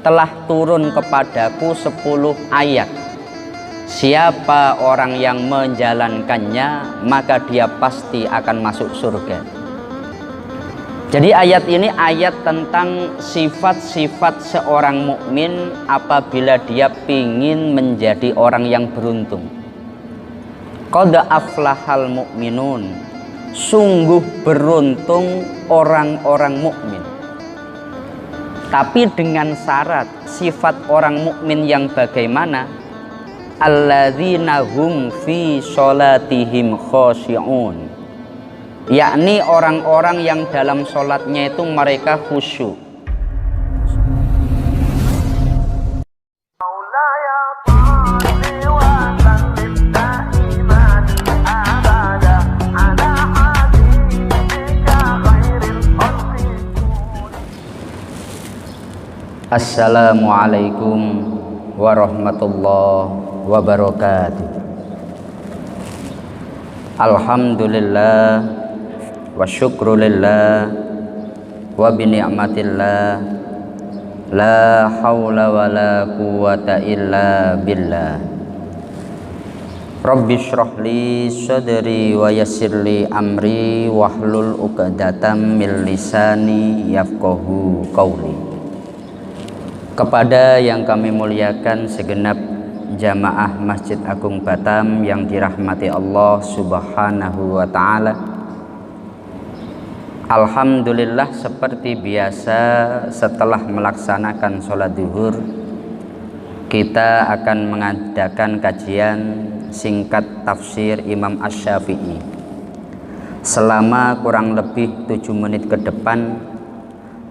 telah turun kepadaku 10 ayat. Siapa orang yang menjalankannya, maka dia pasti akan masuk surga. Jadi ayat ini ayat tentang sifat-sifat seorang mukmin apabila dia ingin menjadi orang yang beruntung. Qad aflahal mu'minun, sungguh beruntung orang-orang mukmin. Tapi dengan syarat, sifat orang mukmin yang bagaimana? Alladzina hum fi sholatihim khosyi'un, yakni orang-orang yang dalam sholatnya itu mereka khusyuk. Assalamualaikum warahmatullahi wabarakatuh. Alhamdulillah wa syukrulillah wa bini'matillah la hawla wa la quwata illa billah. Rabbi shrah li sadri wa yassir li amri wahlul 'uqdatam min lisani yafqahu qawli. Kepada yang kami muliakan segenap jamaah Masjid Agung Batam yang dirahmati Allah Subhanahu wa ta'ala, alhamdulillah seperti biasa setelah melaksanakan sholat zuhur kita akan mengadakan kajian singkat tafsir Imam Asy-Syafi'i selama kurang lebih 7 menit ke depan.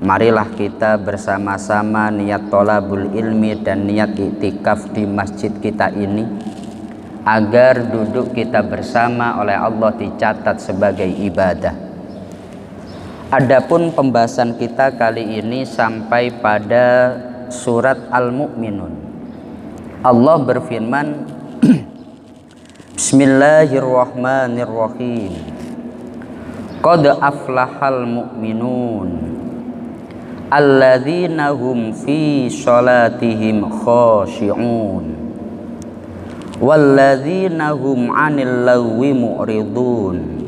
Marilah kita bersama-sama niat thalabul ilmi dan niat iktikaf di masjid kita ini, agar duduk kita bersama oleh Allah dicatat sebagai ibadah. Adapun pembahasan kita kali ini sampai pada surat Al-Mu'minun. Allah berfirman, Bismillahirrahmanirrahim. Qad aflahal mu'minun alladzina hum fi sholatihim khosyi'un walladzina hum 'anil lagwi mu'ridun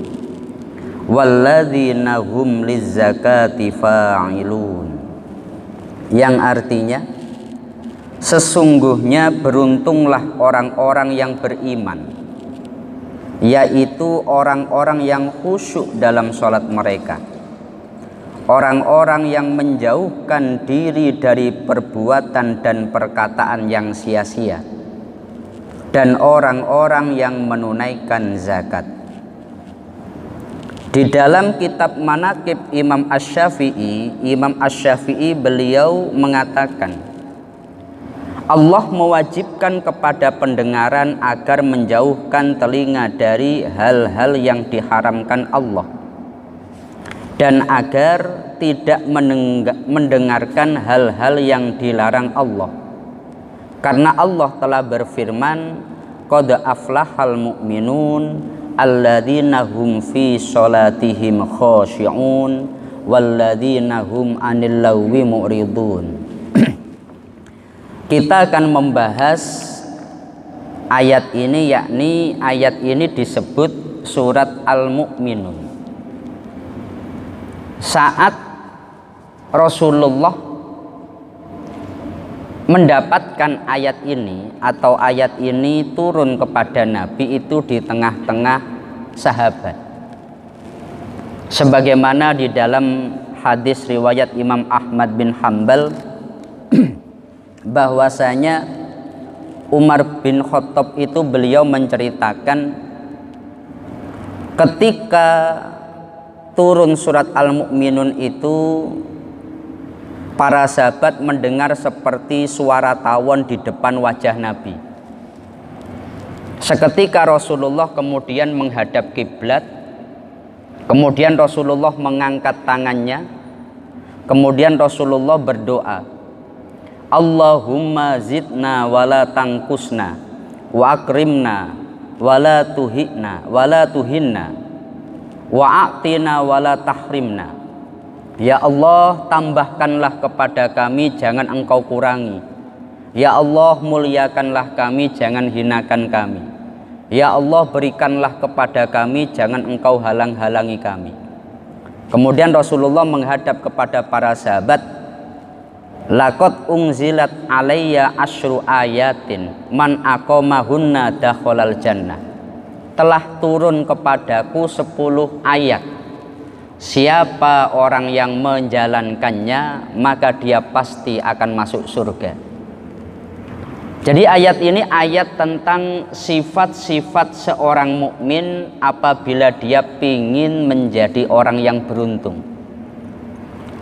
walladzina hum lizzakati fa'ilun, yang artinya sesungguhnya beruntunglah orang-orang yang beriman, yaitu orang-orang yang khusyuk dalam sholat mereka, orang-orang yang menjauhkan diri dari perbuatan dan perkataan yang sia-sia, dan orang-orang yang menunaikan zakat. Di dalam kitab Manaqib Imam Asy-Syafi'i beliau mengatakan, Allah mewajibkan kepada pendengaran agar menjauhkan telinga dari hal-hal yang diharamkan Allah, dan agar tidak mendengarkan hal-hal yang dilarang Allah, karena Allah telah berfirman, qad aflahal mu'minun alladzina hum fi sholatihim khosyi'un walladzina hum 'anil lagwi mu'ridun. Kita akan membahas ayat ini, yakni ayat ini disebut surat Al-Mu'minun. Saat Rasulullah mendapatkan ayat ini atau ayat ini turun kepada Nabi itu di tengah-tengah sahabat, sebagaimana di dalam hadis riwayat Imam Ahmad bin Hanbal bahwasanya Umar bin Khattab itu beliau menceritakan ketika turun surat Al-Mu'minun itu, para sahabat mendengar seperti suara tawon di depan wajah Nabi. Seketika Rasulullah kemudian menghadap kiblat, kemudian Rasulullah mengangkat tangannya, kemudian Rasulullah berdoa, Allahumma zidna wala tangkusna wa akrimna wala tuhina wala tuhinna wa a'tina wala tahrimna Ya Allah, tambahkanlah kepada kami, jangan Engkau kurangi. Ya Allah, muliakanlah kami, jangan hinakan kami. Ya Allah, berikanlah kepada kami, jangan Engkau halang-halangi kami. Kemudian Rasulullah menghadap kepada para sahabat, laqad unzilat alayya asyru ayatin man aqamahunna dakhalal jannah. Telah turun kepadaku 10 ayat. Siapa orang yang menjalankannya, maka dia pasti akan masuk surga. Jadi ayat ini ayat tentang sifat-sifat seorang mukmin apabila dia ingin menjadi orang yang beruntung.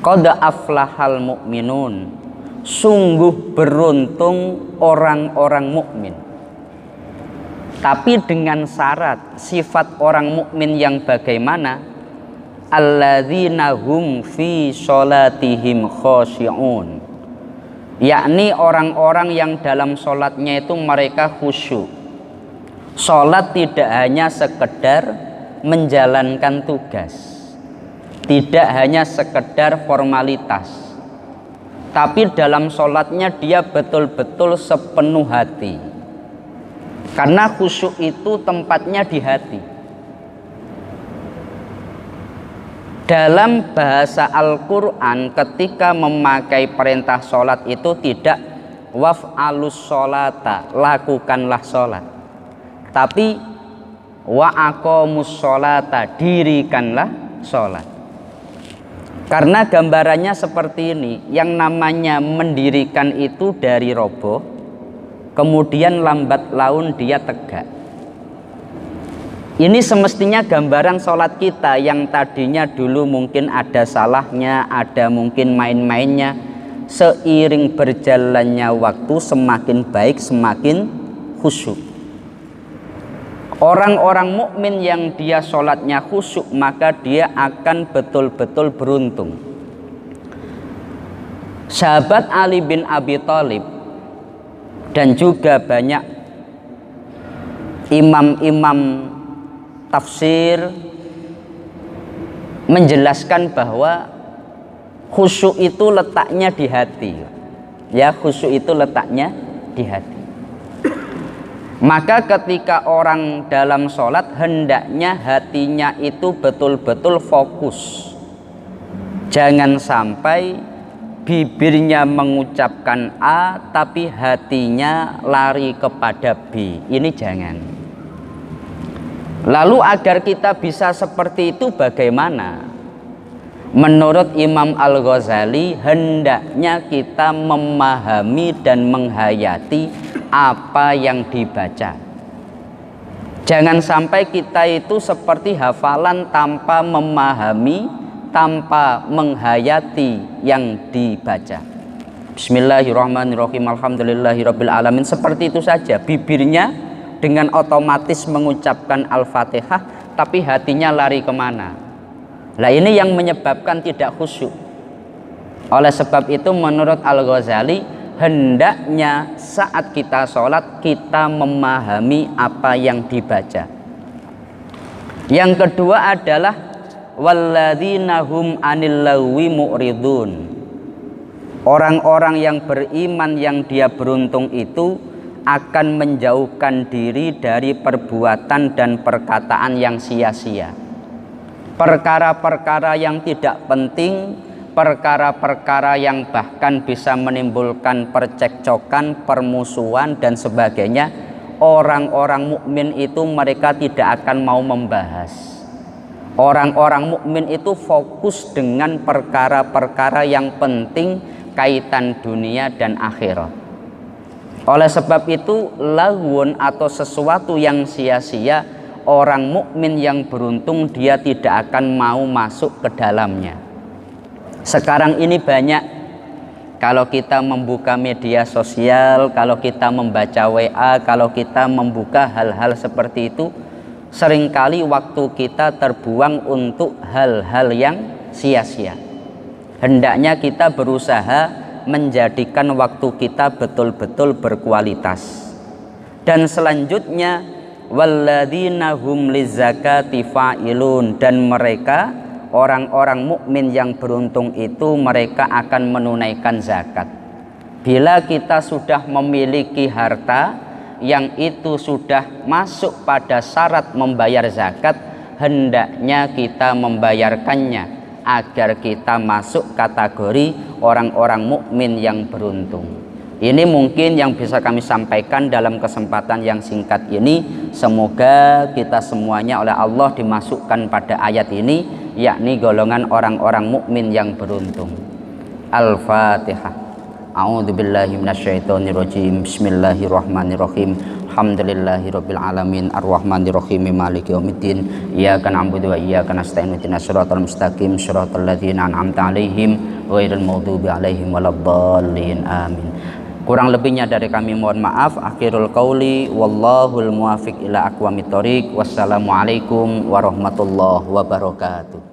Qad aflahal mu'minun, sungguh beruntung orang-orang mukmin. Tapi dengan syarat, sifat orang mukmin yang bagaimana? Alladzina hum fi sholatihim khashi'un, yakni orang-orang yang dalam sholatnya itu mereka khusyuk. Sholat tidak hanya sekedar menjalankan tugas, tidak hanya sekedar formalitas, tapi dalam sholatnya dia betul-betul sepenuh hati. Karena khusyuk itu tempatnya di hati. Dalam bahasa Al-Quran ketika memakai perintah sholat itu tidak waf'alus sholata, lakukanlah sholat, tapi wa'aqamus sholata, dirikanlah sholat. Karena gambarannya seperti ini, yang namanya mendirikan itu dari roboh, kemudian lambat laun dia tegak. Ini semestinya gambaran sholat kita yang tadinya dulu mungkin ada salahnya, ada mungkin main-mainnya. Seiring berjalannya waktu semakin baik, semakin khusyuk. Orang-orang mukmin yang dia sholatnya khusyuk, maka dia akan betul-betul beruntung. Sahabat Ali bin Abi Thalib dan juga banyak imam-imam tafsir menjelaskan bahwa khusyuk itu letaknya di hati. Ya, khusyuk itu letaknya di hati. Maka ketika orang dalam sholat, hendaknya hatinya itu betul-betul fokus. Jangan sampai bibirnya mengucapkan A tapi hatinya lari kepada B. Ini jangan. Lalu agar kita bisa seperti itu bagaimana? Menurut Imam Al-Ghazali, hendaknya kita memahami dan menghayati apa yang dibaca. Jangan sampai kita itu seperti hafalan tanpa memahami, tanpa menghayati yang dibaca. Bismillahirrahmanirrahim, alhamdulillahirabbil alamin. Seperti itu saja, bibirnya dengan otomatis mengucapkan Al-Fatihah, tapi hatinya lari kemana? Nah, ini yang menyebabkan tidak khusyuk. Oleh sebab itu menurut Al-Ghazali, hendaknya saat kita sholat kita memahami apa yang dibaca. Yang kedua adalah walladzina hum anil lagwi mu'ridun. Orang-orang yang beriman yang dia beruntung itu akan menjauhkan diri dari perbuatan dan perkataan yang sia-sia. Perkara-perkara yang tidak penting, perkara-perkara yang bahkan bisa menimbulkan percekcokan, permusuhan dan sebagainya, orang-orang mukmin itu mereka tidak akan mau membahas. Orang-orang mukmin itu fokus dengan perkara-perkara yang penting kaitan dunia dan akhirat. Oleh sebab itu, lagwun atau sesuatu yang sia-sia, orang mukmin yang beruntung dia tidak akan mau masuk ke dalamnya. Sekarang ini banyak, kalau kita membuka media sosial, kalau kita membaca WA, kalau kita membuka hal-hal seperti itu, seringkali waktu kita terbuang untuk hal-hal yang sia-sia. Hendaknya kita berusaha menjadikan waktu kita betul-betul berkualitas. Dan selanjutnya walladzina hum lizakati fa'ilun, dan mereka orang-orang mukmin yang beruntung itu mereka akan menunaikan zakat. Bila kita sudah memiliki harta yang itu sudah masuk pada syarat membayar zakat, hendaknya kita membayarkannya agar kita masuk kategori orang-orang mukmin yang beruntung. Ini mungkin yang bisa kami sampaikan dalam kesempatan yang singkat ini. Semoga kita semuanya oleh Allah dimasukkan pada ayat ini, yakni golongan orang-orang mukmin yang beruntung. Al-Fatihah. A'udzubillahi minasyaitonirrajim. Bismillahirrahmanirrahim. Alhamdulillahirabbil alamin arrahmanirrahim maliki yaumiddin. Iyyaka na'budu wa iyyaka nasta'in ihdinas siratal mustaqim siratal ladzina an'amta 'alaihim ghairil maghdubi 'alaihim waladdallin. Amin. Kurang lebihnya dari kami mohon maaf. Akhirul qauli wallahul muwaffiq ila aqwamit thoriq. Wassalamualaikum warahmatullahi wabarakatuh.